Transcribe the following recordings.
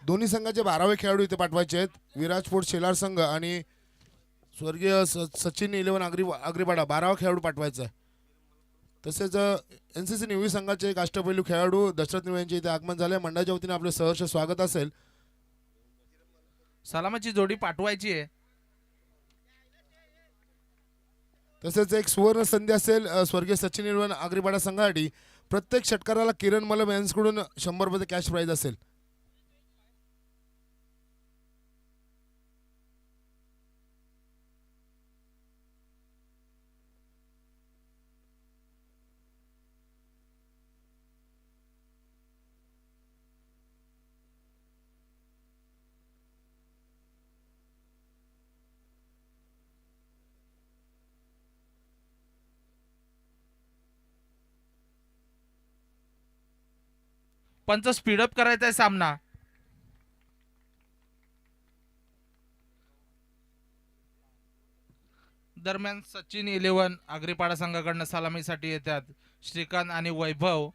दोन्ही संघाचे 12वे खेळाडू इथे पाठवायचे आहेत. विराज स्पोर्ट्स शेलार संघ आणि स्वर्गीय सचिन 11 आगरीपाडा 12वा खेळाडू पाठवायचा आहे. तसेच NCC निवडी संघाचे एक अष्टपैलू खेळाडू दशरथ निवळे यांचे इथे आगमन झाले. मंडळाच्या वतीने आपले सहर्ष स्वागत असेल. सलामाची जोडी पाठवायची आहे. तसेच एक सुवर्ण संधी असेल स्वर्गीय सचिन 11 आगरीपाडा संघासाठी. प्रत्येक षटकाराला किरण मलम यांच्याकडून 100 रुपये कॅश प्राईज असेल. पंच स्पीडअप करायचा आहे सामना. दरम्यान सचिन 11 आगरीपाडा संघाकडनं सलामीसाठी येतात श्रीकांत आणि वैभव.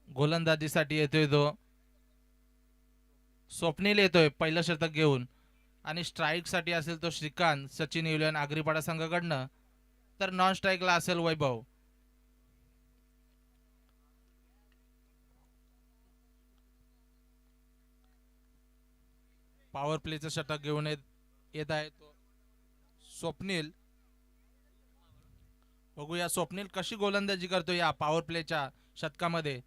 गोलंदाजीसाठी येतोय तो स्वप्नील येतोय पहिलं शतक घेऊन आणि स्ट्राईक साठी असेल तो श्रीकांत सचिन 11 आगरीपाडा संघाकडनं. तर नॉन स्ट्राईकला असेल वैभव. पॉवर प्लेचं षटक घेऊन येत आहे तो स्वप्नील. बघूया स्वप्नील कशी गोलंदाजी करतो या पॉवर प्लेच्या षटकामध्ये.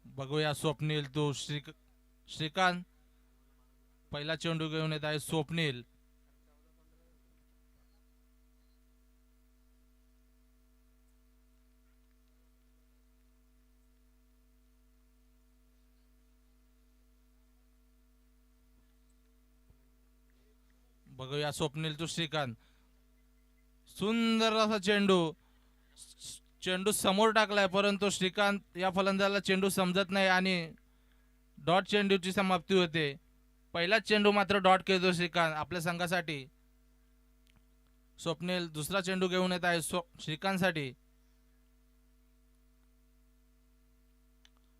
बघूया स्वप्नील तो श्रीकांत पहिला चेंडू घेऊन येत आहे स्वप्नील. बघूया स्वप्नील तो श्रीकांत. सुंदर असा चेंडू चेंडू समोर टाकलाय परंतु श्रीकांत या फलंदाजाला चेंडू समजत नाही आणि डॉट चेंडूची समाप्ती होते. पहिला चेंडू मात्र डॉट खेळतो श्रीकांत आपल्या संघासाठी. स्वप्नील दुसरा चेंडू घेऊन येत आहे श्रीकांतसाठी.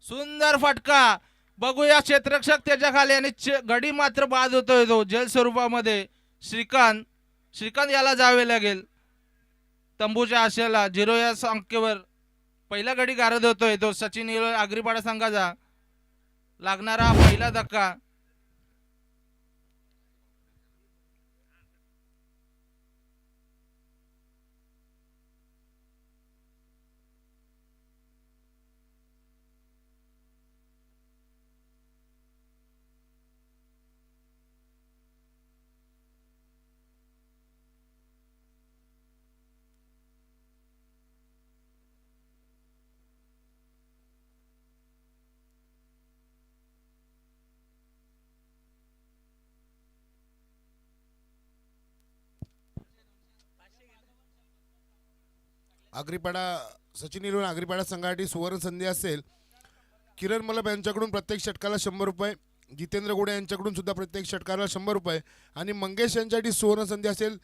सुंदर फटका. बघूया क्षेत्ररक्षक त्याच्या खाली आणि गडी मात्र बाद होतोय तो जल स्वरूपामध्ये. श्रीकांत याला जावे लागेल तंबूच्या आशेला. 0 या संख्येवर पहिला गडी गारद होतोय तो सचिन आगरीपाडा संघाचा. लागणारा पहिला धक्का. आगरीपाडा सचिन 11 आगरीपाडा संघासाठी सुवर्ण संधी असेल. किरण मलप यांच्याकडून प्रत्येक षटकाला 100 रुपये. जितेंद्र गोडे यांच्याकडून सुद्धा प्रत्येक षटकाला 100 रुपये आणि मंगेश यांच्यासाठी सुवर्ण संधी असेल.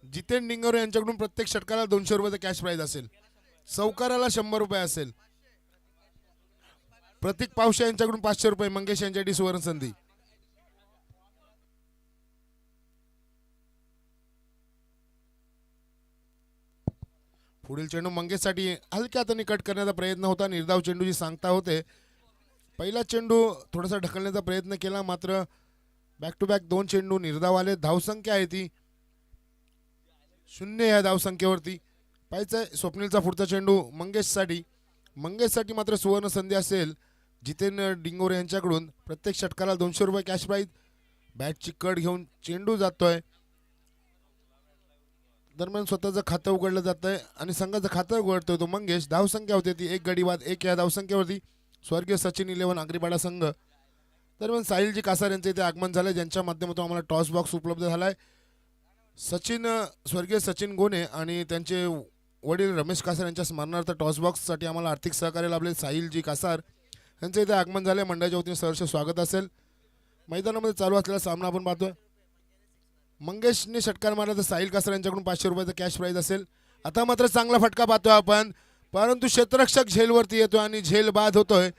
जितेंद्र डिंगोरे यांच्याकडून प्रत्येक षटकाला 200 रुपये कॅश प्राईज असेल. चौकाराला 100 रुपये असेल. प्रतीक पावशे यांच्याकडून 500 रुपये. मंगेश यांच्यासाठी सुवर्ण संधी. पुढील चेंडू मंगेशसाठी हलक्या हाताने कट करण्याचा प्रयत्न होता. निर्धाव चेंडूची सांगता होते. पहिला चेंडू थोडासा ढकलण्याचा प्रयत्न केला मात्र बॅक टू बॅक 2 चेंडू निर्धाव आले. धावसंख्या आहे ती 0 या धावसंख्येवरती. पाहायचं स्वप्नीलचा पुढचा चेंडू मंगेशसाठी मात्र सुवर्ण संधी असेल. जितेंद्र डिंगोरे यांच्याकडून प्रत्येक षटकाला 200 रुपये कॅश प्राईज. बॅटची कट घेऊन चेंडू जातोय. दरम्यान स्वतःचं खातं उघडलं जात आहे आणि संघाचं खातं उघडतोय तो मंगेश. धावसंख्या होती ती 1 गडी बाद 1 या धावसंख्येवरती. स्वर्गीय सचिन 11 आगरीपाडा संघ. दरम्यान साहिलजी कासार यांचे इथे आगमन झाले, ज्यांच्या माध्यमातून आम्हाला टॉस बॉक्स उपलब्ध झाला आहे. स्वर्गीय सचिन गोने आणि त्यांचे वडील रमेश कासार यांच्या स्मरणार्थ टॉस बॉक्ससाठी आम्हाला आर्थिक सहकार्य लाभले साहिलजी कासार यांचे इथे आगमन झाले. मंडळाच्या वतीने सहर्ष स्वागत असेल. मैदानामध्ये चालू असलेला सामना आपण पाहतोय. मंगेशने षटकार मारला तर साहिल कासार यांच्याकडून 500 रुपयाचा कॅश प्राईज असेल. आता मात्र चांगला फटका पाहतोय आपण, परंतु क्षेत्ररक्षक झेलवरती येतोय आणि झेल बाद होतोय.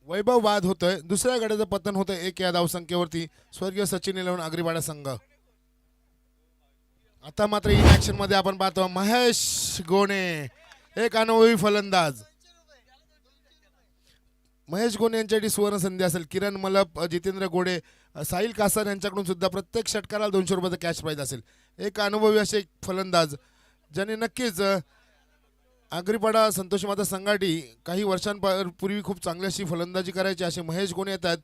वैभव बाद होतोय. दुसऱ्या गड्याचं पतन होतंय 1 या धावसंख्येवरती स्वर्गीय सचिन 11 आगरीपाडा संघ. आता मात्र इन ऍक्शन मध्ये आपण पाहतो महेश गोने, एक अनुभवी फलंदाज. महेश गोने यांच्यासाठी सुवर्ण संधी असेल. किरण मलप, जितेंद्र गोडे, साहिल कासार यांच्याकडून सुद्धा प्रत्येक षटकाराला 200 रुपयाचा कॅश प्राईज असेल. एक अनुभवी असे एक फलंदाज ज्याने नक्कीच आगरीपाडा संतोष माता संघाटी काही वर्षांपूर्वी खूप चांगली अशी फलंदाजी करायची असे महेश गोने येतात.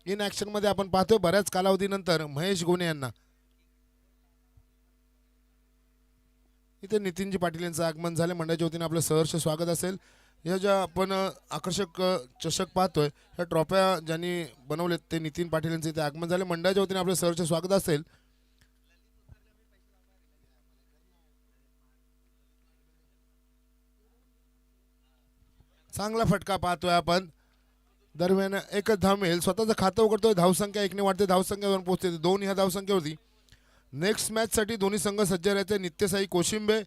इन ऍक्शन मध्ये आपण पाहतोय बऱ्याच कालावधीनंतर महेश गोने यांना. इथे नितीनजी पाटील यांचं आगमन झाले. मंडळाच्या वतीने आपलं सहर्ष स्वागत असेल. ह्या ज्या आपण आकर्षक चषक पाहतोय, ह्या ट्रॉफ्या ज्यांनी बनवलेत ते नितीन पाटील यांचे इथे आगमन झाले. मंडळाच्या वतीने आपलं सहर्ष स्वागत असेल. चांगला फटका पाहतोय आपण. दरम्यान एकच धाव मिळेल. स्वतःचं खातं उघडतोय. धावसंख्या 1ने वाढते, धावसंख्येवर पोहोचते 2 ह्या धावसंख्येवरती. नेक्स्ट मॅचसाठी दोन्ही संघ सज्ज राहायचे. नित्यसाई कोशिंबे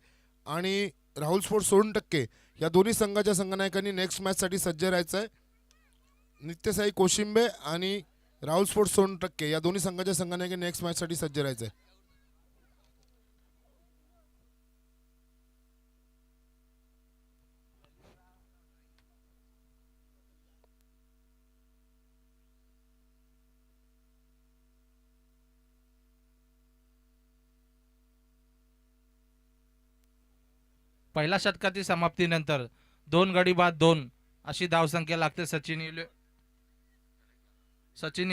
आणि राहुल स्पोर्ट्स 60% या दोन्ही संघाच्या संघनायकांनी नेक्स्ट मॅचसाठी सज्ज राहायचं आहे. नित्यसाई कोशिंबे आणि राहुल स्पोर्ट्स 60% या दोन्ही संघाच्या संघनायकांनी नेक्स्ट मॅचसाठी सज्ज राहायचं आहे. पहिल्या षटकातील समाप्तीनंतर 2 गडी बाद 2 अशी धावसंख्या लागते सचिन 11. सचिन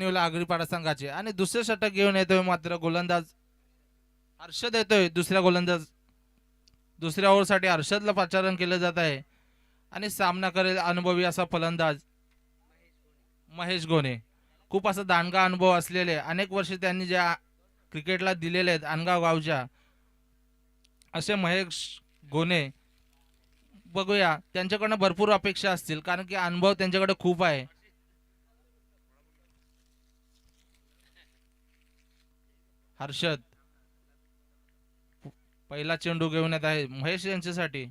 11 आगरीपाडा संघाचे आणि दुसरे षटक घेऊन येतोय मात्र गोलंदाज हर्षद येतोय. दुसऱ्या ओव्हरसाठी हर्षदला पाचारण केलं जात आहे आणि सामना करेल अनुभवी असा फलंदाज महेश गोने. खूप असा दांडगा अनुभव असलेले, अनेक वर्ष त्यांनी ज्या क्रिकेटला दिलेले आहेत अनगाव गावच्या, असे महेश गोने. बघूया, त्यांच्याकडनं भरपूर अपेक्षा असतील कारण की अनुभव त्यांच्याकडे खूप आहे. हर्षद पहिला चेंडू घेऊन येत आहे महेश यांच्यासाठी.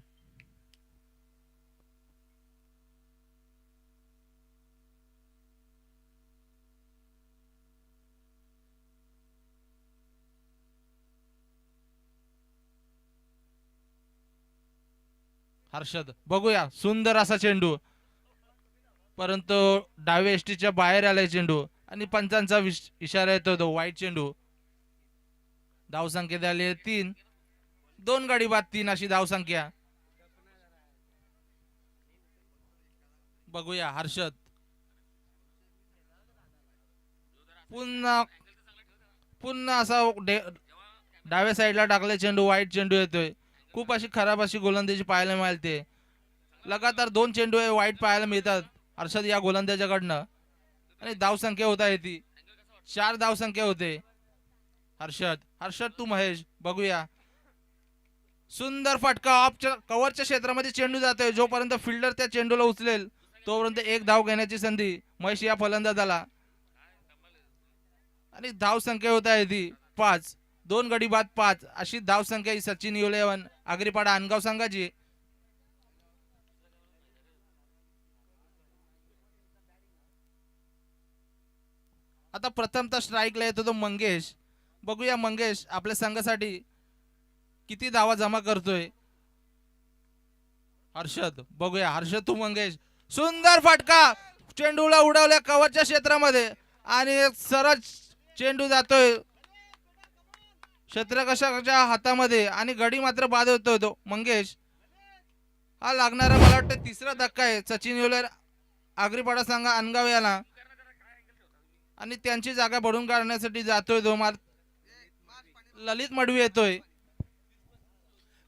हर्षद, बघूया, सुंदर असा चेंडू, परंतु डावे एसटीच्या बाहेर आलाय चेंडू आणि पंचांचा इशारा येतो तो वाईट चेंडू. धावसंख्या झाली आहे 3. 2 गडी बाद 3 अशी धावसंख्या. बघूया हर्षद पुन्हा असा डाव्या साईडला टाकले चेंडू, वाईट चेंडू येतोय. खूप अशी खराब अशी गोलंदाजी पाहायला मिळते. लगातार 2 चेंडू वाईट पाहायला मिळतात हर्षद या गोलंदाजाकडनं आणि धावसंख्या होत आहे ती 4 धावसंख्या होते. हर्षद टू महेश. बघूया, सुंदर फटका ऑफ कव्हरच्या क्षेत्रामध्ये चेंडू जातोय. जोपर्यंत फिल्डर त्या चेंडूला उचलेल तोपर्यंत 1 धाव घेण्याची संधी महेश या फलंदाजाला आणि धावसंख्या होत आहे ती 5. 2 गडी बाद 5 अशी धावसंख्या ही सचिन 11 आगरीपाडा अनगाव संघाची. आता प्रथमतः स्ट्राईकला येतो तो मंगेश. बघूया मंगेश आपल्या संघासाठी किती धावा जमा करतोय. हर्षद, बघूया हर्षद टू मंगेश. सुंदर फटका, चेंडूला उडवल्या कव्हरच्या क्षेत्रामध्ये आणि सरळ चेंडू जातोय क्षेत्ररक्षकाच्या हातामध्ये आणि गडी मात्र बाद होतोय तो मंगेश. हा लागणारा मला वाटतं 3रा धक्का आहे सचिन 11 आगरीपाडा संघ अनगाव याला. आणि त्यांची जागा भरून काढण्यासाठी जातोय तो मार ललित मडवी येतोय.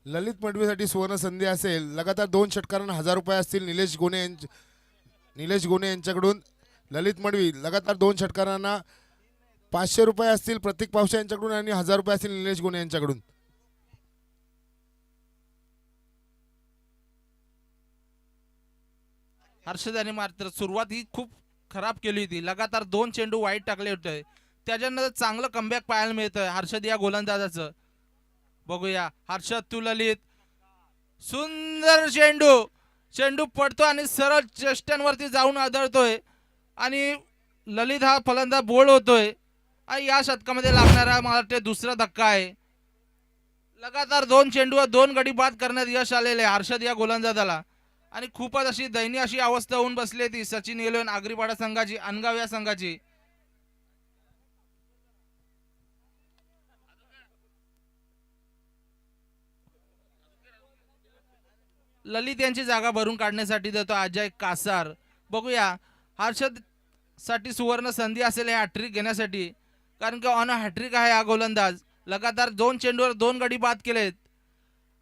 ललित मडवीसाठी सुवर्ण संधी असेल. लगातार 2 षटकारांना 1000 रुपये असतील निलेश गोने यांच्याकडून. ललित मडवी लगातार 2 षटकारांना 500 रुपये असतील प्रतीक पावशे यांच्याकडून आणि 1000 रुपये असतील निलेश गोने यांच्याकडून. हर्षदाने मात्र सुरुवात ही खूप खराब केली होती. लगातार 2 चेंडू वाईट टाकले होते. त्याच्यानंतर चांगलं कमबॅक पाहायला मिळतंय हर्षद या गोलंदाजाचं. बघूया हर्षद तू ललित. सुंदर चेंडू पडतो आणि सरळ चेष्ट्यांवरती जाऊन आदळतोय आणि ललित हा फलंदाज बोल्ड होतोय. आणि या शतकामध्ये लागणारा मला वाटते दुसरा धक्का आहे. लगातार 2 चेंडूवर 2 गडी बाद करण्यात यश आलेले आहे हर्षद या गोलंदाजाला. आणि खूपच अशी दयनीय अशी अवस्था होऊन बसली ती सचिन इलेव्हन आगरीपाडा संघाची, अनगाव या संघाची. ललित यांची जागा भरून काढण्यासाठी देतो अजय कासार. बघूया हर्षद साठी सुवर्ण संधी असेल हे हॅट्रिक घेण्यासाठी, कारण की ऑन हॅट्रिक आहे हा गोलंदाज. लगातार 2 चेंडूवर 2 गडी बाद केलेत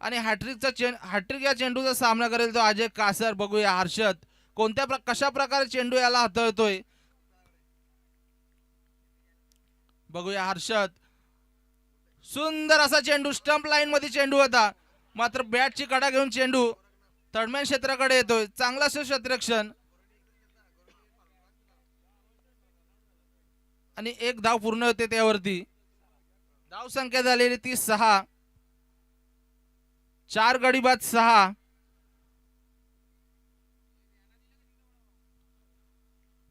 आणि हॅट्रिक या चेंडूचा सामना करेल तो अजय कासर. बघूया हर्षद कशा प्रकारे चेंडू याला हाताळतोय. बघूया हर्षद. सुंदर असा चेंडू स्टंप लाईन मध्ये चेंडू होता, मात्र बॅटची कडा घेऊन चेंडू थर्डमॅन क्षेत्राकडे येतोय. चांगलं असं क्षेत्ररक्षण आणि 1 धाव पूर्ण होते त्यावरती. धाव संख्या झालेली ती 6. 4 गडी बाद 6.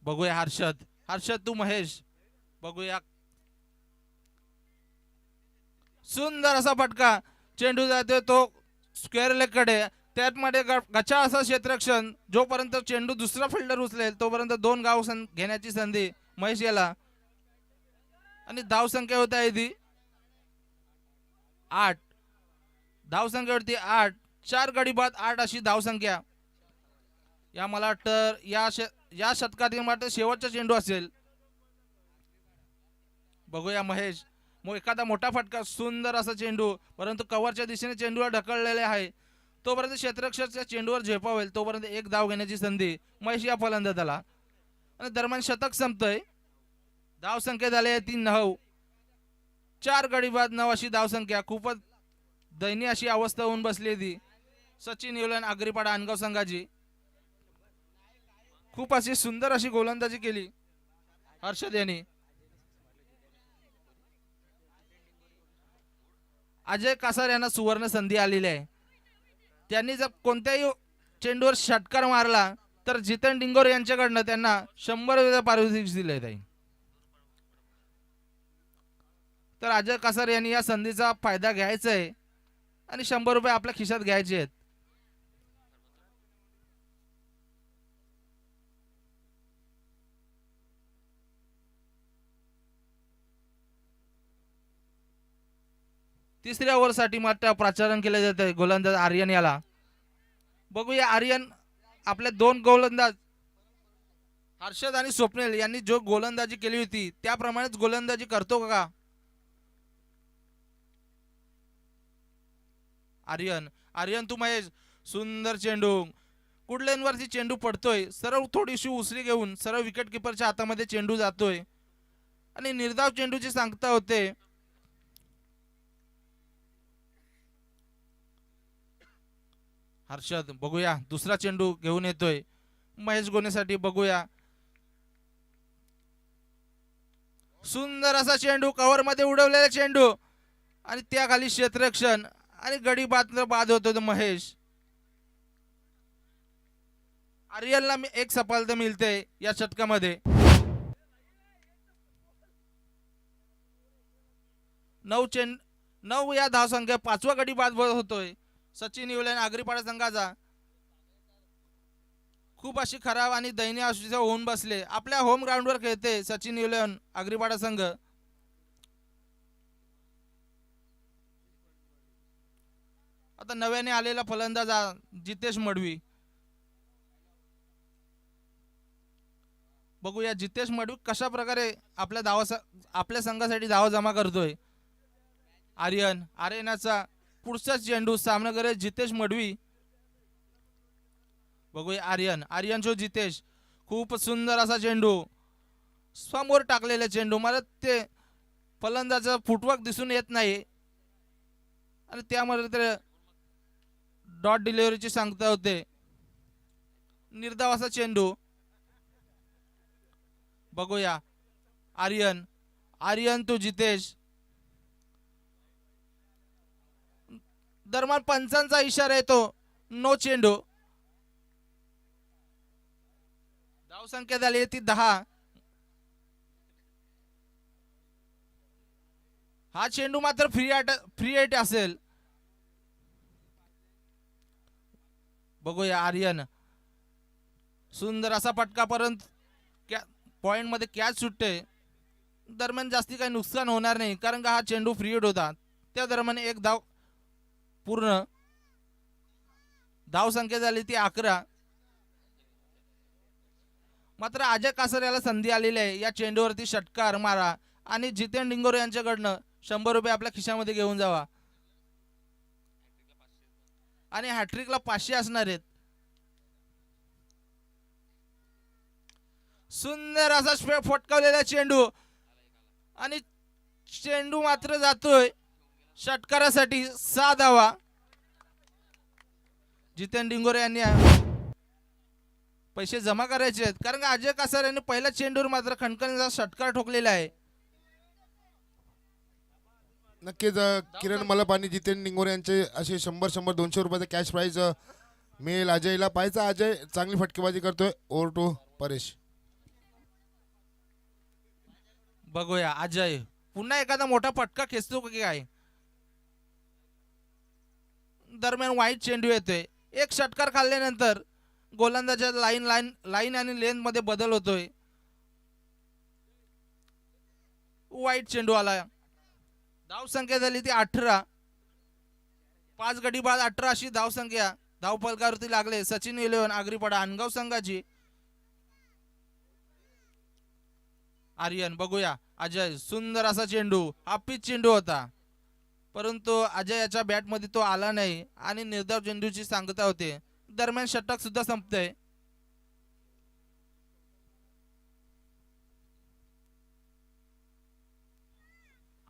बघूया हर्षद तू महेश. बघूया सुंदर असा फटका चेंडू जातोय तो स्क्वेअर लेग कडे. त्यामध्ये गचा असा क्षेत्ररक्षण. जोपर्यंत चेंडू दुसरा फिल्डर उचलेल तोपर्यंत 2 गाव घेण्याची संधी महेश याला. आणि धाव संख्या होत आहे ती 8. धाव संख्येवरती 8. 4 गडी बाद 8 अशी धाव संख्या. या मला वाटतं या शतकातील मात्र शेवटचा चेंडू असेल. बघूया महेश. मग एखादा मोठा फटका. सुंदर असा चेंडू, परंतु कव्हरच्या दिशेने चेंडूला ढकललेले आहे. तोपर्यंत क्षेत्ररक्षकाच्या चेंडूवर झेपा होईल तोपर्यंत 1 धाव घेण्याची संधी महेश या फलंदाजाला. आणि दरम्यान शतक संपतंय. धाव संख्या झाली आहे ती 9. 4 गडी बाद 9 अशी धाव संख्या. खूपच दयनीय अशी अवस्था होऊन बसली ती सचिन इलेव्हन आगरीपाडा अनगाव संघाची. खूप अशी सुंदर अशी गोलंदाजी केली हर्षद यांनी. अजय कासार यांना सुवर्ण संधी आलेली आहे. त्यांनी जर कोणत्याही चेंडूवर षटकार मारला तर जितेन डिंगोर यांच्याकडनं त्यांना 100 पारितोषिक दिले जाईल. तर अजय कासार यांनी या संधीचा फायदा घ्यायचा आहे आणि 100 रुपये आपल्या खिशात घ्यायचे आहेत. तिसऱ्या ओव्हरसाठी मात्र प्राचारण केले जात आहे गोलंदाज आर्यन याला. बघूया आर्यन आपले 2 गोलंदाज हर्षद आणि स्वप्नील यांनी जो गोलंदाजी केली होती त्याप्रमाणेच गोलंदाजी करतो का आर्यन तू महेश. सुंदर चेंडू कुडलेन वरती चेंडू पडतोय. सरळ थोडीशी उसरी घेऊन सरळ विकेट किपरच्या हातामध्ये चेंडू जातोय आणि निर्धाव चेंडूची सांगता होते. हर्षद बघूया दुसरा चेंडू घेऊन येतोय महेश गोनेसाठी. बघूया सुंदर असा चेंडू कव्हर मध्ये उडवलेला चेंडू आणि त्याखाली क्षेत्ररक्षण आणि गडी बाद होतो महेश. आर्यनला 1 सफलता मिळते या षटकामध्ये. 9 या धाव संख्या 5वा गडी बाद होतोय सचिन इलेव्हन आगरीपाडा संघाचा. खूप अशी खराब आणि दयनीय अशी होऊन बसले. आपल्या होम ग्राउंडवर खेळते सचिन इलेव्हन आगरीपाडा संघ. आता नव्याने आलेला फलंदाज जितेश मडवी. बघूया जितेश मडवी कशा प्रकारे आपल्या संघासाठी धावा जमा करतोय. आर्यनाचा पुढचा चेंडू सामनाकडे जितेश मडवी. बघूया आर्यन जो जितेश, खूप सुंदर असा चेंडू, समोर टाकलेला चेंडू. मला ते फलंदाजाचा फुटवर्क दिसून येत नाही आणि त्यामध्ये ते डॉट डिलिव्हरीची सांगता होते. निर्धाव असा चेंडू. बघूया आर्यन तो जितेश. दरम्यान पंचांचा इशारा येतो, नो चेंडू. धावसंख्या झाली ती 10. हा चेंडू मात्र फ्री हिट असेल. बघूया आर्यन, सुंदर असा फटका, परंतु पॉइंट मध्ये कॅच सुटते. दरम्यान जास्ती काही नुकसान होणार नाही कारण का हा चेंडू फ्री हिट होता. त्या दरम्यान एक धाव पूर्ण. धाव संख्या झाली ती 11. मात्र अजय कासर याला संधी आलेली आहे. या चेंडूवरती षटकार मारा आणि जितेन डिंगोरे यांच्याकडनं 100 रुपये आपल्या खिशामध्ये घेऊन जावा आणि हॅट्रिकला 500 असणार आहेत. सुंदर असा फटकावलेला चेंडू आणि चेंडू मात्र जातोय षटकारासाठी. 6 धावा. जितेन डिंगोरे यांनी पैसे जमा करायचे आहेत कारण का अजय कासार यांनी पहिल्या चेंडूवर मात्र खणखणीचा षटकार ठोकलेला आहे. नक्कीच किरण मलप आणि जितेन डिंगोरे यांचे असे 100 200 रुपयाचा कॅश प्राईज मिळेल अजयला. पाहायचा अजय चांगली फटकेबाजी करतोय. Over to Paresh. बघूया अजय पुन्हा एखादा मोठा फटका खेचतो की काय. दरम्यान वाईट चेंडू येतोय. एक षटकार खाल्ल्यानंतर गोलंदाजाच्या लाईन आणि लेंथ मध्ये बदल होतोय. वाईट चेंडू आला. धाव संख्या झाली ती 18. 5 गडी बाद 18 अशी धाव संख्या. धाव फलकावरती लागले सचिन 11 आगरीपाडा अनगाव संघाची. आर्यन, बघूया अजय, सुंदर असा चेंडू, हा पिच चेंडू होता परंतु अजयाच्या बॅट मध्ये तो आला नाही आणि निर्धाव चेंडूची सांगता होते. दरम्यान षटक सुद्धा संपतंय.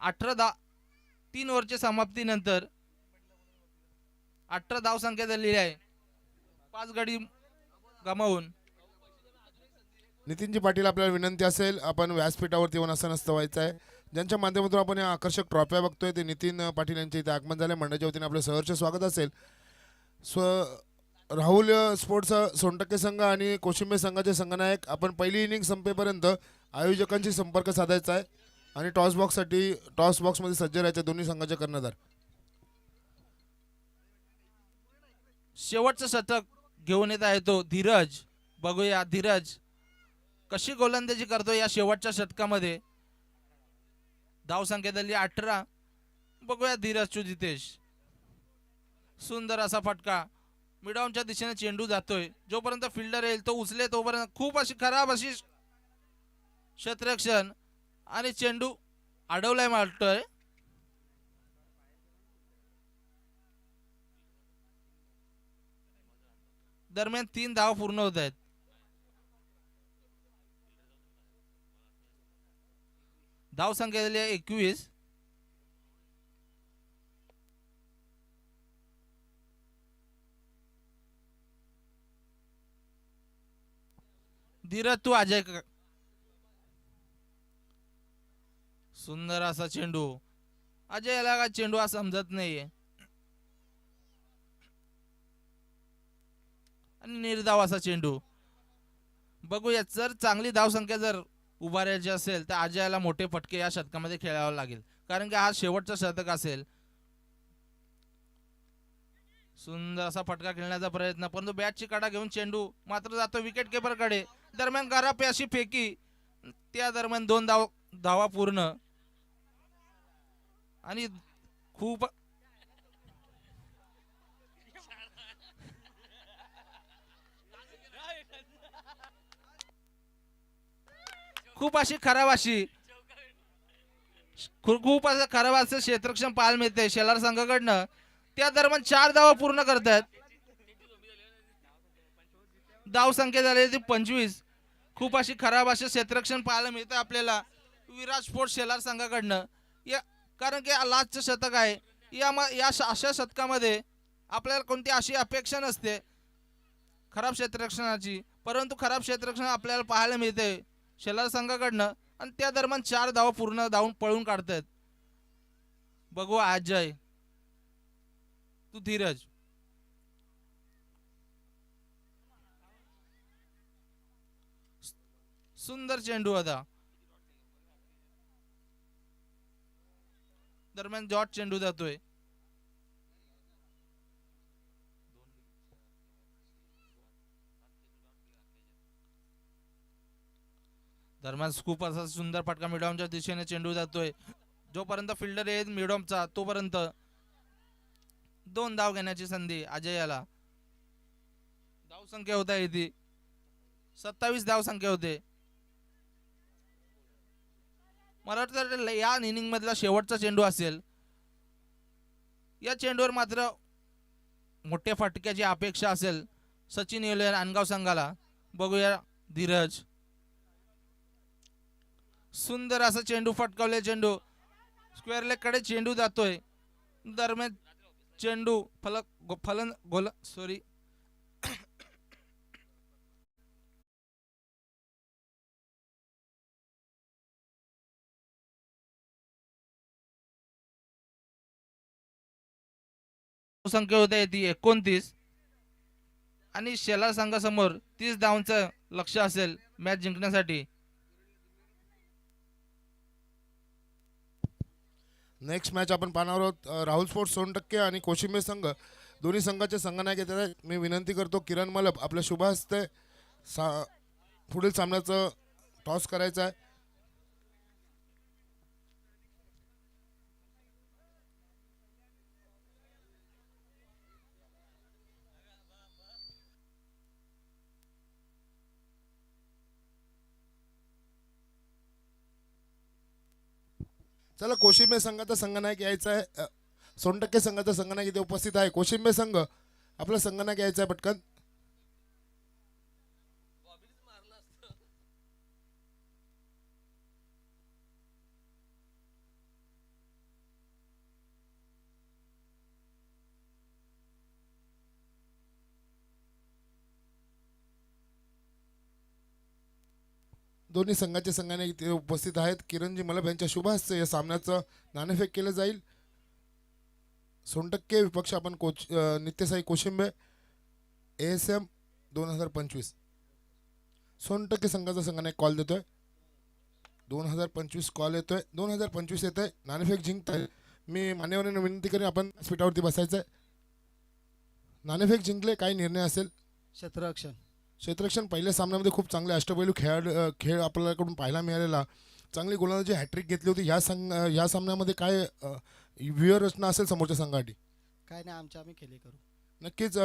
अठरा 3 ओव्हरच्या समाप्तीनंतर 18 धाव संख्या झालेली आहे. 5 गडी गमावून. नितीनजी पाटील, आपल्याला विनंती असेल आपण व्यासपीठावरती येऊन असं नसतं व्हायचं आहे. ज्यांच्या माध्यमातून आपण या आकर्षक ट्रॉफ्या बघतोय ते नितीन पाटील यांचे इथे आगमन झाले. मंडळाच्या वतीने आपलं सहर्ष स्वागत असेल. राहुल स्पोर्ट्स सोनटक्के संघ आणि कोशिंबे संघाचे संघनायक, आपण पहिली इनिंग संपेपर्यंत आयोजकांशी संपर्क साधायचा आहे आणि टॉस बॉक्समध्ये सज्ज राहायचे दोन्ही संघाचे कर्णधार. शेवटचं शतक घेऊन येत आहे तो धीरज. बघूया धीरज कशी गोलंदाजी करतो या शेवटच्या षटकामध्ये. धाव संख्या झाली 18. बघूया धीरज टू जितेश. सुंदर असा फटका, मिडॉनच्या दिशेने चेंडू जातोय. जोपर्यंत फिल्डर येईल तो उचले तोपर्यंत खूप अशी खराब अशी क्षेत्ररक्षण आणि चेंडू अडवलाय वाटतोय. दरम्यान 3 धाव पूर्ण होत आहेत. धाव संख्या झाली 21. धीरज तू अजय. सुंदर असा चेंडू. अजयला का चेंडू हा समजत नाहीये आणि निर्धाव असा चेंडू. बघूया जर चांगली धाव संख्या जर उभारायची असेल तर अजयला मोठे फटके या शतकामध्ये खेळावे लागेल कारण की हा शेवटचा शतक असेल. सुंदर असा फटका खेळण्याचा प्रयत्न परंतु बॅटची काटा घेऊन चेंडू मात्र जातो विकेट किपर कडे. दरम्यान घरापे अशी फेकी. त्या दरम्यान 2 धावा पूर्ण आणि खूप खूप अशी खराब अशी खूप असं खराब असं क्षेत्ररक्षण पाहायला मिळते शेलार संघाकडनं. त्या दरम्यान 4 धावा पूर्ण करतात. धाव संख्या झाली ती 25. खूप अशी खराब असे क्षेत्ररक्षण पाहायला मिळतं आपल्याला विराट स्पोर्ट्स शेलार संघाकडनं. या कारण की लास्टचं शतक आहे. अशा शतकामध्ये आपल्याला कोणती अशी अपेक्षा नसते खराब क्षेत्ररक्षणाची, परंतु खराब क्षेत्ररक्षण आपल्याला पाहायला मिळते शेलार संघाकडनं. आणि त्या दरम्यान 4 धावा पूर्ण धावून पळून काढतात. बघू अजय तू धीरज. सुंदर चेंडू होता. दरम्यान जॉर्ज चेंडू जातोय. दरम्यान खूप असा सुंदर फटका मिडॉमच्या दिशेने चेंडू जातोय. जोपर्यंत फिल्डर येत मिडॉमचा तोपर्यंत 2 धाव घेण्याची संधी अजयाला. धाव संख्या होता येते 27 धाव संख्या होते. मला वाटतं या इनिंग मधला शेवटचा चेंडू असेल. या चेंडूवर मात्र मोठ्या फटक्याची अपेक्षा असेल सचिन येवले अनगाव संघाला. बघूया धीरज. सुंदर असा चेंडू फटकावले. चेंडू स्क्वेअर लेग कडे चेंडू जातोय. दरम्यान चेंडू फलन गोल सॉरी संख्या होते ती 29 आणि शेलार संघासमोर 30 धावांचं लक्ष असेल मॅच जिंकण्यासाठी. नेक्स्ट मॅच आपण पाहणार आहोत राहुल स्पोर्ट्स सोनटक्के आणि कोशिंबे संघ. दोन्ही संघाचे संघनायक येत आहेत. मी विनंती करतो किरण मलप आपल्या शुभ हस्ते पुढील सामन्याचं टॉस करायचं आहे. चला कोशिंबे संघाचा संघनायक यायचा आहे. सोनटक्के संघाचा संघनायक इथे उपस्थित आहे. कोशिंबे संघ आपला संघनायक यायचा आहे पटकन. दोन्ही संघाचे संघाने इथे उपस्थित आहेत. किरणजी मलप यांच्या शुभ हस्ते या सामन्याचं नाणेफेक केलं जाईल. सोनटक्के विपक्ष आपण नित्यसाई कोशिंबे ASM 2025. सोनटक्के संघाचा संघाने कॉल देतोय. 2025 कॉल येतोय. 2025 येतोय. नाणेफेक जिंकताय. मी मान्यवरांना विनंती करेन आपण स्पीटावरती बसायचं आहे. नाणेफेक जिंकले काय निर्णय असेल? क्षेत्ररक्षण पहिल्या सामन्यामध्ये खूप चांगले अष्टपैलू खेळ आपल्याकडून पाहायला मिळालेला. चांगली गोलंदाजी हॅट्रिक घेतली होती. या सामन्यामध्ये काय व्यूहरचना असेल समोरच्या संघासाठी? काय नाही आम्ही खेळी करू. नक्कीच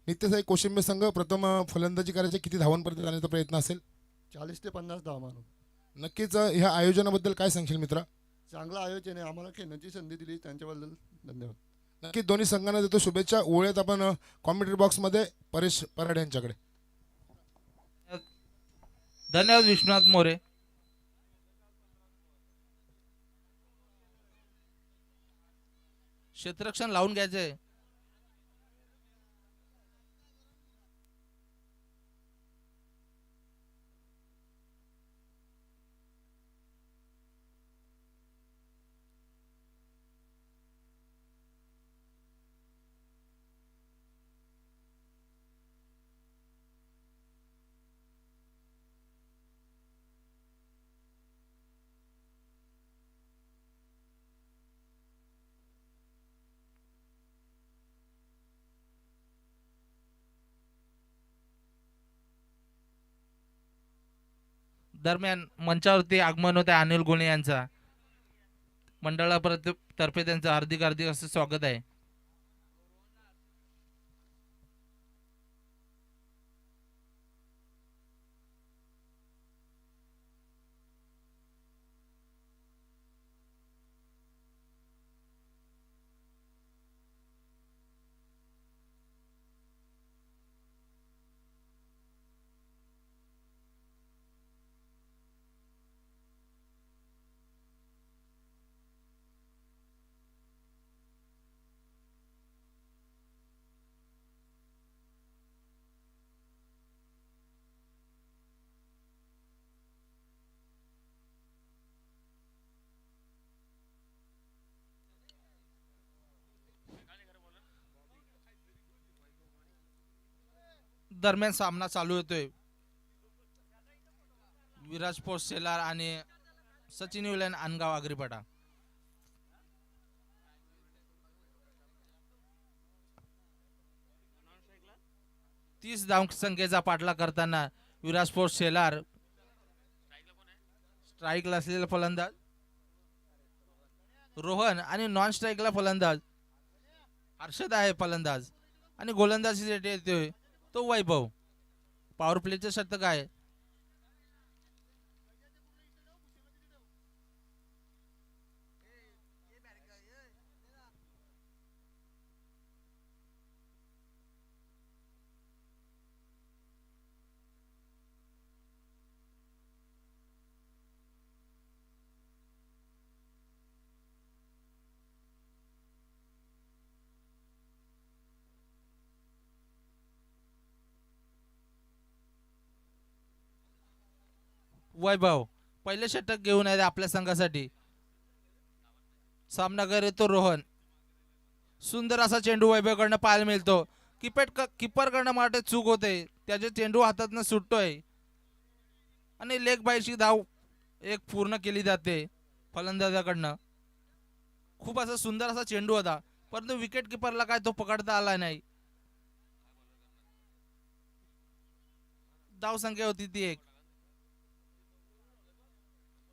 नित्यसाई कोशिंबे संघ प्रथम फलंदाजी करायचे किती धावांपर्यंत जाण्याचा प्रयत्न असेल? 40 ते 50 धाव मानू. नक्कीच ह्या आयोजनाबद्दल काय सांगशील मित्रा? चांगलं आयोजन आहे. आम्हाला खेळण्याची संधी दिली त्यांच्याबद्दल धन्यवाद. नक्कीच दोन्ही संघांना देतो शुभेच्छा. ओळ्यात आपण कॉमेंट्री बॉक्समध्ये परेश पराडे यांच्याकडे. धन्यवाद विश्वनाथ मोरे. क्षेत्ररक्षण लावून घ्यायचंय. दरम्यान मंचावरती आगमन होते अनिल गुणे यांचा. मंडळातर्फे त्यांचं हार्दिक हार्दिक असं स्वागत आहे. दरम्यान सामना चालू होतोय. विराज पोस्ट सेलार आणि सचिन विलन अनगाव आगरीपाडा. तीस धावसंख्येचा पाठलाग करताना विराज पोस्ट सेलार. स्ट्राईकला असलेला फलंदाज रोहन आणि नॉन स्ट्राईकला फलंदाज हर्षद आहे फलंदाज. आणि गोलंदाजीसाठी येतोय तो वैभव. पॉवर प्लेचं षटक आहे. वैभव पहिले षटक घेऊन आहे आपल्या संघासाठी. सामनागर येतो रोहन. सुंदर असा चेंडू वैभवकडनं पाहायला मिळतो. किपर कडनं माटे चूक होते. त्याचे चेंडू हातातनं सुटतोय आणि लेग बाईची धाव एक पूर्ण केली जाते फलंदाजाकडनं. खूप असा सुंदर असा चेंडू होता परंतु विकेट किपरला काय तो पकडता आला नाही. धाव संख्या होती ती 1.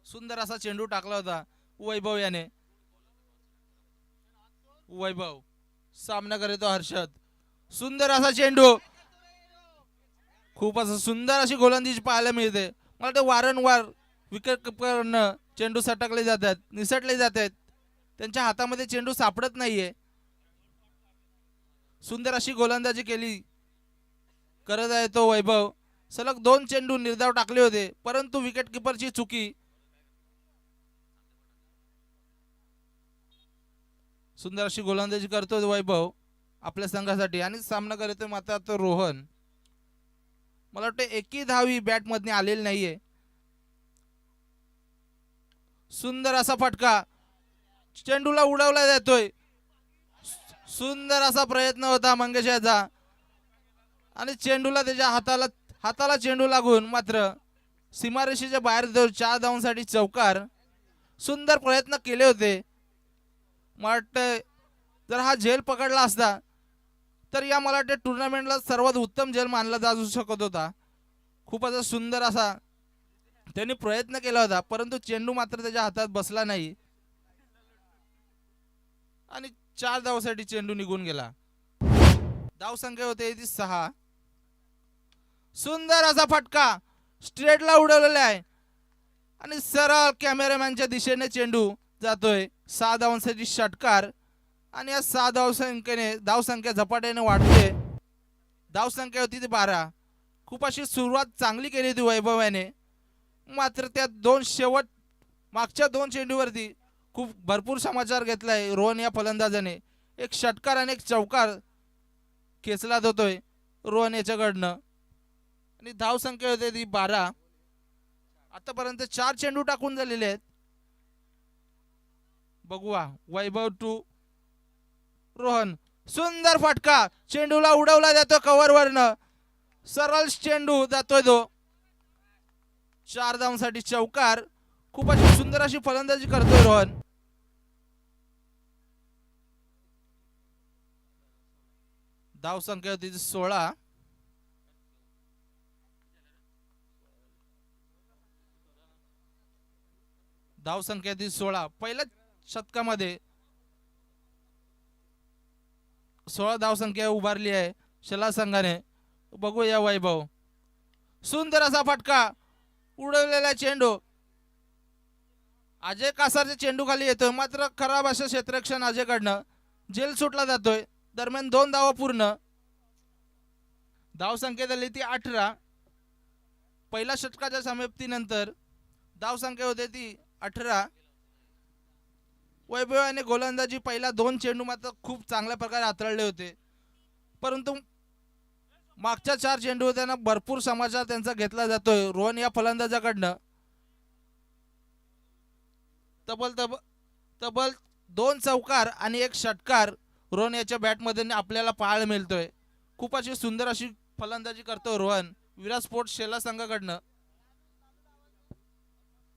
सुंदर असा चेंडू टाकला होता वैभव याने. वैभव सामना करतो हर्षद. सुंदर असा चेंडू. खूप असं सुंदर अशी गोलंदाजी पाहायला मिळते. मला ते वारंवार विकेट किपरनं चेंडू सटकले जातात, निसटले जातात. त्यांच्या हातामध्ये चेंडू सापडत नाहीये. सुंदर अशी गोलंदाजी केली करत आहे तो वैभव. सलग 2 चेंडू निर्धाव टाकले होते परंतु विकेट किपरची चुकी. सुंदर अशी गोलंदाजी करतो वैभव आपल्या संघासाठी. आणि सामना करतोय मात्र तो रोहन. मला वाटतं एकही धावी बॅट मधने आलेली नाहीये. सुंदर असा फटका चेंडूला उडवला जातोय. सुंदर असा प्रयत्न होता मंगेश याचा आणि चेंडूला त्याच्या हाताला चेंडू लागून मात्र सीमारेषेच्या बाहेर 4 धावांसाठी चौकार. सुंदर प्रयत्न केले होते. मला वाटतं जर हा झेल पकडला असता तर या मला वाटतं टुर्नामेंटला सर्वात उत्तम झेल मानला जाऊ शकत होता. खूप असा सुंदर असा त्यांनी प्रयत्न केला होता परंतु चेंडू मात्र त्याच्या हातात बसला नाही आणि 4 धावांसाठी चेंडू निघून गेला. धाव संख्या होते ती 6. सुंदर असा फटका स्ट्रेटला उडवलेला आहे आणि सरळ कॅमेरामॅनच्या दिशेने चेंडू जातोय. 6 धावांसाठी षटकार आणि या 6 धावसंख्या झपाट्याने वाढते. धावसंख्या होती ती 12. खूप अशी सुरुवात चांगली केली होती वैभवाने मात्र त्या मागच्या 2 चेंडूवरती खूप भरपूर समाचार घेतलाय रोहन या फलंदाजाने. एक षटकार आणि एक चौकार खेचला जातोय रोहन याच्याकडनं आणि धावसंख्या होती ती 12. आतापर्यंत 4 चेंडू टाकून झालेले आहेत. बघूया वैभव टू रोहन. सुंदर फटका चेंडूला उडवला जातो कव्हर वरनं. सरळ चेंडू जातोय तो. 4 धावांसाठी चौकार. खूप अशी सुंदर अशी फलंदाजी करतोय रोहन. धाव संख्या होती 16. धाव संख्या ती 16. पहिल्या शतकामध्ये 16 धाव संख्या उभारली आहे शला संघाने. बघूया वैभव. सुंदर असा फटका उडवलेला चेंडू अजय कासारच्या चेंडू खाली येतोय मात्र खराब असं क्षेत्ररक्षण अजयकडनं. जेल सुटला जातोय. दरम्यान 2 धावा पूर्ण. धाव संख्या झाली ती 18. पहिल्या षटकाच्या समाप्तीनंतर धाव संख्या होते ती 18. वैभवाने गोलंदाजी पहिला 2 चेंडू मात्र खूप चांगल्या प्रकारे हाताळले होते परंतु मागच्या 4 चेंडू त्यांना भरपूर समाचार त्यांचा घेतला जातोय रोहन या फलंदाजाकडनं. तब्बल 2 चौकार आणि 1 षटकार रोहन याच्या बॅटमध्ये आपल्याला पाहायला मिळतोय. खूप अशी सुंदर अशी फलंदाजी करतो रोहन विराट स्पोर्ट्स शेला संघाकडनं.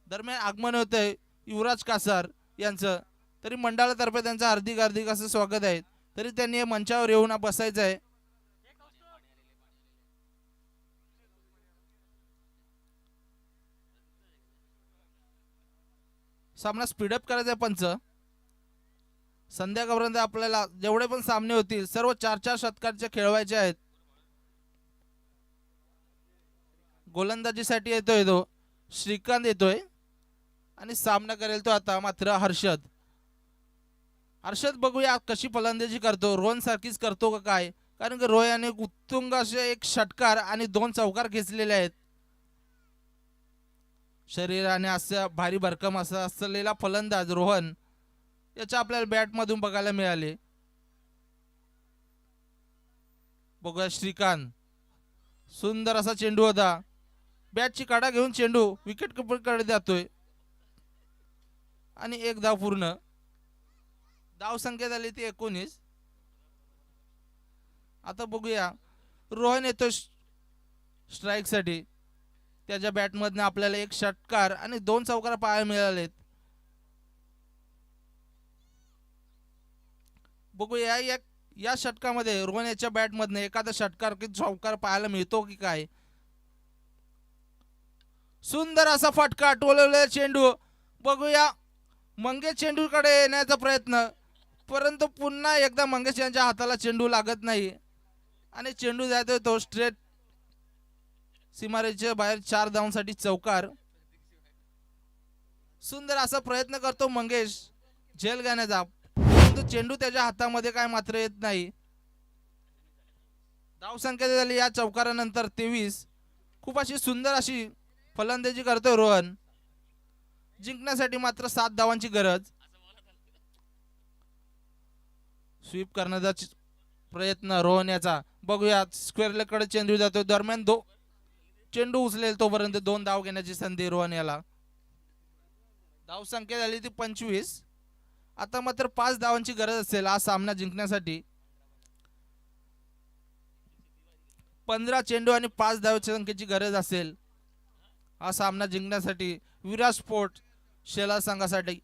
दरम्यान आगमन होतंय युवराज कासार यांचं. तरी मंडळातर्फे त्यांचं हार्दिक हार्दिक असं स्वागत आहे. तरी त्यांनी मंचावर येऊन बसायचं आहे. सामना स्पीडअप करायचा आहे पंच. संध्याकाळपर्यंत आपल्याला जेवढे पण सामने होतील सर्व 4-4 षटकांचे खेळवायचे आहेत. गोलंदाजीसाठी येतोय तो श्रीकांत येतोय आणि सामना करेल तो आता मात्र हर्षद. हर्षद बघूया कशी फलंदाजी करतो. रोहन सारखीच करतो का काय, कारण की रोहनने उत्तुंग असे एक षटकार आणि 2 चौकार घेतलेले आहेत. शरीराने असं भारी भरकम असा असलेला फलंदाज रोहन याच्या आपल्याला बॅट मधून बघायला मिळाले. बघूया श्रीकांत. सुंदर असा चेंडू होता. बॅटची काढा घेऊन चेंडू विकेट कीपरकडे जातोय आणि 1 धाव पूर्ण. धाव संख्या झाली ती 19. आता बघूया रोहन येतो स्ट्राईक साठी. त्याच्या बॅटमधनं आपल्याला 1 षटकार आणि 2 चौकार पाहायला मिळालेत. बघूया या षटकामध्ये रोहन याच्या बॅटमधनं एखादा षटकार की चौकार पाहायला मिळतो की काय. सुंदर असा फटका टोलवलेला चेंडू. बघूया मंगेश चेंडूकडे येण्याचा प्रयत्न, परंतु पुन्हा एकदा मंगेश यांच्या हाताला चेंडू लागत नाही आणि चेंडू जातोय तो स्ट्रेट सीमारेषेच्या बाहेर. 4 धावांसाठी चौकार. सुंदर असा प्रयत्न करतो मंगेश झेल घेण्याचा, परंतु चेंडू त्याच्या हातामध्ये काय मात्र येत नाही. धाव संख्या झाली या चौकारानंतर 23. खूप अशी सुंदर अशी फलंदाजी करतोय रोहन. जिंकण्यासाठी मात्र 7 धावांची गरज. स्वीप करण्याचा प्रयत्न रोहन याचा. बघूया स्क्वेअर कडे चेंडू जातो. दरम्यान चेंडू उचलेल तोपर्यंत 2 धाव घेण्याची संधी रोहन याला. धाव संख्या झाली ती 25. आता मात्र 5 धावांची गरज असेल हा सामना जिंकण्यासाठी. 15 चेंडू आणि 5 धावांच्या संख्येची गरज असेल हा सामना जिंकण्यासाठी विराट स्पोर्ट शेला संघासाठी.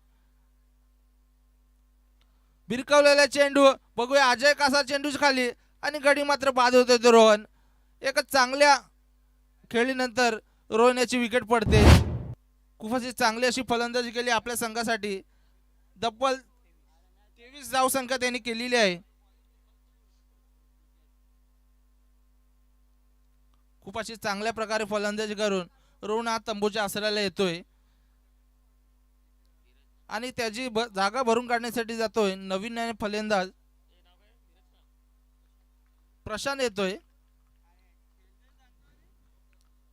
भिरकावलेला चेंडू. बघूया अजय कासा चेंडूच खाली आणि गडी मात्र बाद होतोय तो रोहन. एका चांगल्या खेळीनंतर रोहन याची विकेट पडते. खूप अशी चांगली अशी फलंदाजी केली आपल्या संघासाठी. तब्बल 23 धाव संख्या त्यांनी केलेली आहे. खूप अशी चांगल्या प्रकारे फलंदाजी करून रोहन हा तंबूच्या आसऱ्याला येतोय आणि त्याची जागा भरून काढण्यासाठी जातोय नवीन फलंदाज प्रशांत येतोय.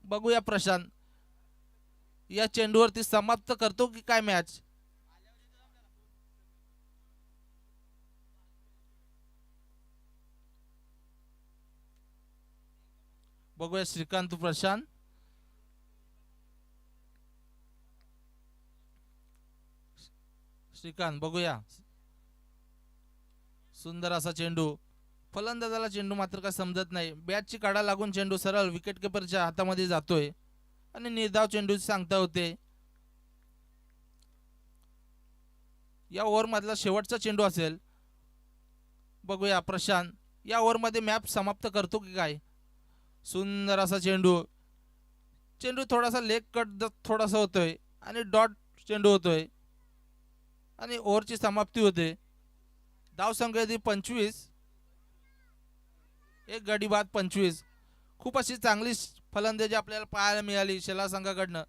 बघूया प्रशांत या चेंडूवरती समाप्त करतो की काय मॅच. बघूया श्रीकांत प्रशांत. श्रीकांत बघूया. सुंदर असा चेंडू. फलंदाजाला चेंडू मात्र काय समजत नाही. बॅटची काढा लागून चेंडू सरळ विकेट किपरच्या हातामध्ये जातोय आणि निर्धाव चेंडू सांगता होते. या ओव्हर मधला शेवटचा चेंडू असेल. बघूया प्रशांत या ओव्हर मध्ये मॅच समाप्त करतो की काय. सुंदर असा चेंडू. चेंडू थोडासा लेग कट थोडासा होतोय आणि डॉट चेंडू होतोय आणि ओव्हरची समाप्ती होते. धाव संख्या 25. 1 गडी बाद 25. खूप अशी चांगली फलंदाजी आपल्याला पाहायला मिळाली शेला संघाकडनं.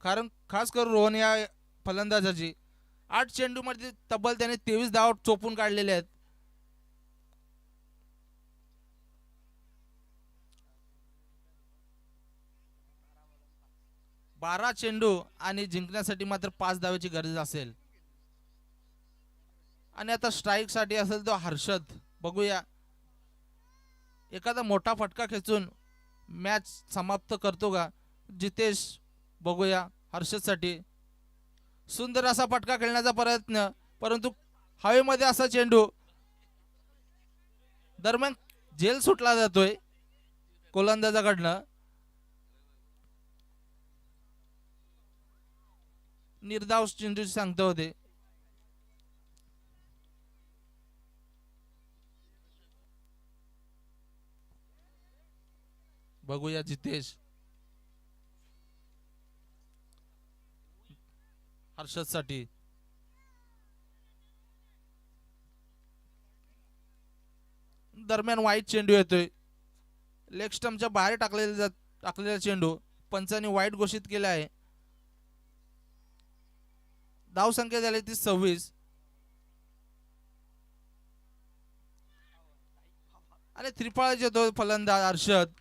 कारण खास करून रोहन या फलंदाजाची 8 चेंडू मध्ये तब्बल त्याने 23 धाव चोपून काढलेले आहेत. बारा चेंडू आणि जिंकण्यासाठी मात्र 5 धावेची गरज असेल. आणि आता स्ट्राईक साठी असेल तो हर्षद. बघूया एखादा मोठा फटका खेचून मॅच समाप्त करतो का जितेश. बघूया हर्षद साठी सुंदर असा फटका खेळण्याचा प्रयत्न, परंतु हवेमध्ये असा चेंडू. दरम्यान झेल सुटला जातोय गोलंदाजाकडनं. निर्धाव चेंडू सांगतो होते. बघूया जितेश हर्षद साठी. दरम्यान वाईट चेंडू येतोय. लेग स्टंपच्या बाहेर टाकलेला चेंडू पंचांनी वाईट घोषित केला आहे. धाव संख्या झाली ती 26 आणि त्रिफळाच येतो फलंदाज हर्षद.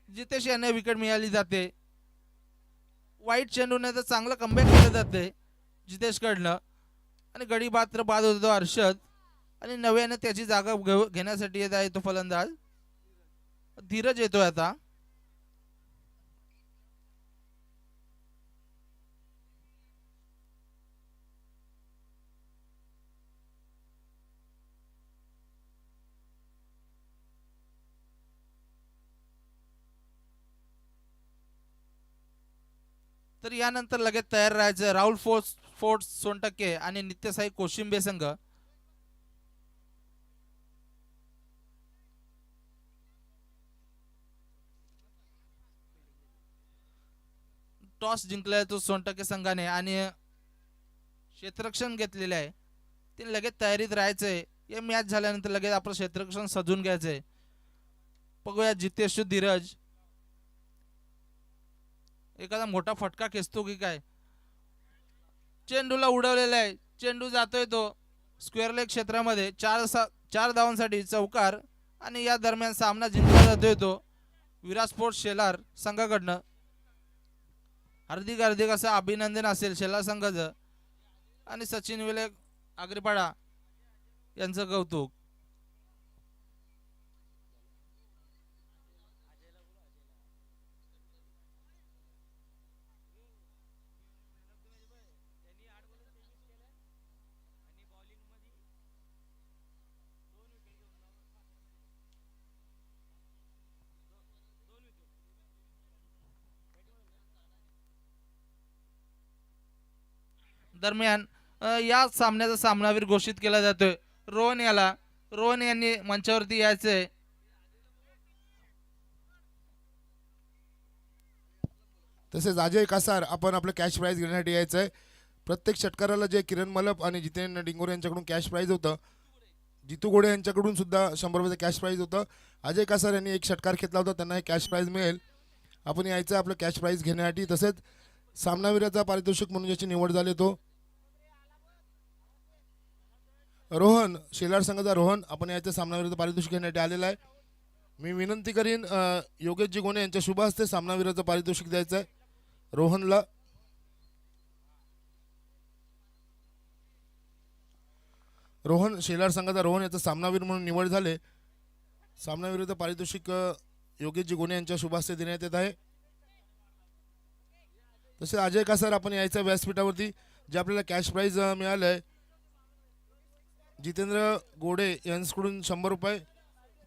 जितेश यांना विकेट मिळाली जाते. वाईट चेंडूने तर चांगलं कमबॅक केलं जाते जितेश कडनं आणि गडी मात्र बाद होतो हर्षद आणि नव्याने त्याची जागा घेण्यासाठी येत आहे तो फलंदाज धीरज येतोय आता. तर यानंतर लगेच तयार राहायचं राहुल फोर्ट सोनटक्के आणि नित्यसाई कोशिंबे संघ. टॉस जिंकलाय तो सोनटक्के संघाने आणि क्षेत्ररक्षण घेतलेले आहे. ते लगेच तयारीत राहायचंय. हे मॅच झाल्यानंतर लगेच आपलं क्षेत्ररक्षण सजून घ्यायचंय. बघूया जितेश धीरज एखादा मोठा फटका खेचतो की काय. चेंडूला उडवलेला आहे. चेंडू जातोय तो स्क्वेअर लेग क्षेत्रामध्ये. 4 धावांसाठी चौकार आणि या दरम्यान सामना जिंकला जातोय तो विराट स्पोर्ट्स शेलार संघाकडनं. हार्दिक असं अभिनंदन असेल शेलार संघाचं आणि सचिन विले आगरीपाडा यांचं कौतुक. दरम्यान या सामन्याचा सामनावीर घोषित केला जातोय रोहन याला. रोहन यांनी मंचावरती यायचंय. तसेच अजय कासार आपण आपलं कॅश प्राईज घेण्यासाठी यायचं आहे. प्रत्येक षटकाराला जे किरण मलप आणि जितेंद्र डिंगोरे यांच्याकडून कॅश प्राईज होतं. जितू गोडे यांच्याकडून सुद्धा 100 रुपयाचं कॅश प्राईज होतं. अजय कासार यांनी एक षटकार घेतला होता, त्यांना हे कॅश प्राईज मिळेल. आपण यायचं आपलं कॅश प्राईज घेण्यासाठी. तसेच सामनावीराचा पारितोषिक म्हणून ज्याची निवड झाली तो रोहन शेलार संघाचा रोहन. आपण यायचं सामनावीराचं पारितोषिक घेण्यासाठी आलेला आहे. मी विनंती करीन योगेशजी गोणे यांच्या शुभ हस्ते सामनावीराचं पारितोषिक द्यायचं आहे रोहनला. रोहन शेलार संघाचा रोहन याचा सामनावीर म्हणून निवड झाले. सामनावीराचं पारितोषिक योगेशजी गोणे यांच्या शुभ हस्ते देण्यात येत आहे. तसेच अजय कासार आपण यायचं व्यासपीठावरती. जे आपल्याला कॅश प्राईज मिळालं आहे जितेंद्र गोडे यांच्याकडून 100 रुपये,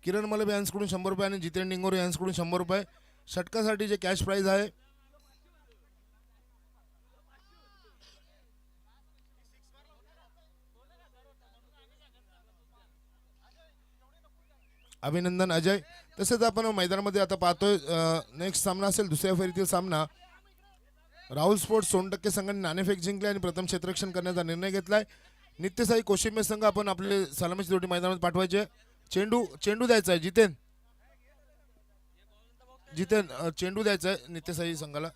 किरण मलबे यांच्याकडून 100 रुपये आणि जितेंद्र डिंगोरे यांच्याकडून 100 रुपये. षटकासाठी जे कॅश प्राईज आहे अभिनंदन अजय. तसेच आपण मैदानामध्ये आता पाहतोय नेक्स्ट सामना असेल दुसऱ्या फेरीतील सामना. राहुल स्पोर्ट्स सोनटक्के संघाने नाणेफेक जिंकले आणि प्रथम क्षेत्ररक्षण करण्याचा निर्णय घेतलाय. नित्यसाई कोशिंबे संघ आपण आपले सलामीची जोडी मैदानात पाठवायचे. चेंडू द्यायचा आहे जितेन चेंडू द्यायचा आहे नित्यसाई संघाला.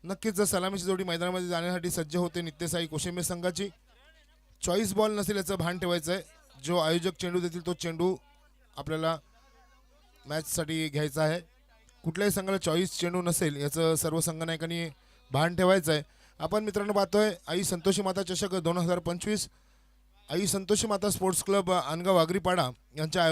नक्कीच सलामीची जोडी मैदानामध्ये जाण्यासाठी सज्ज होते नित्यसाई कोशिंबे संघाची. चॉईस बॉल नसेल याचं भान ठेवायचं आहे. जो आयोजक चेंडू देतील तो चेंडू आपल्याला मॅचसाठी घ्यायचा आहे. कुठल्याही संघाला चॉईस चेंडू नसेल याचं सर्व संघनायकांनी भान ठेवायचं आहे. आपण मित्रांनो पाहतोय आई संतोषी माता चषक 2025 आई संतोषी माता स्पोर्ट्स क्लब अनगाव आगरीपाडा यांच्या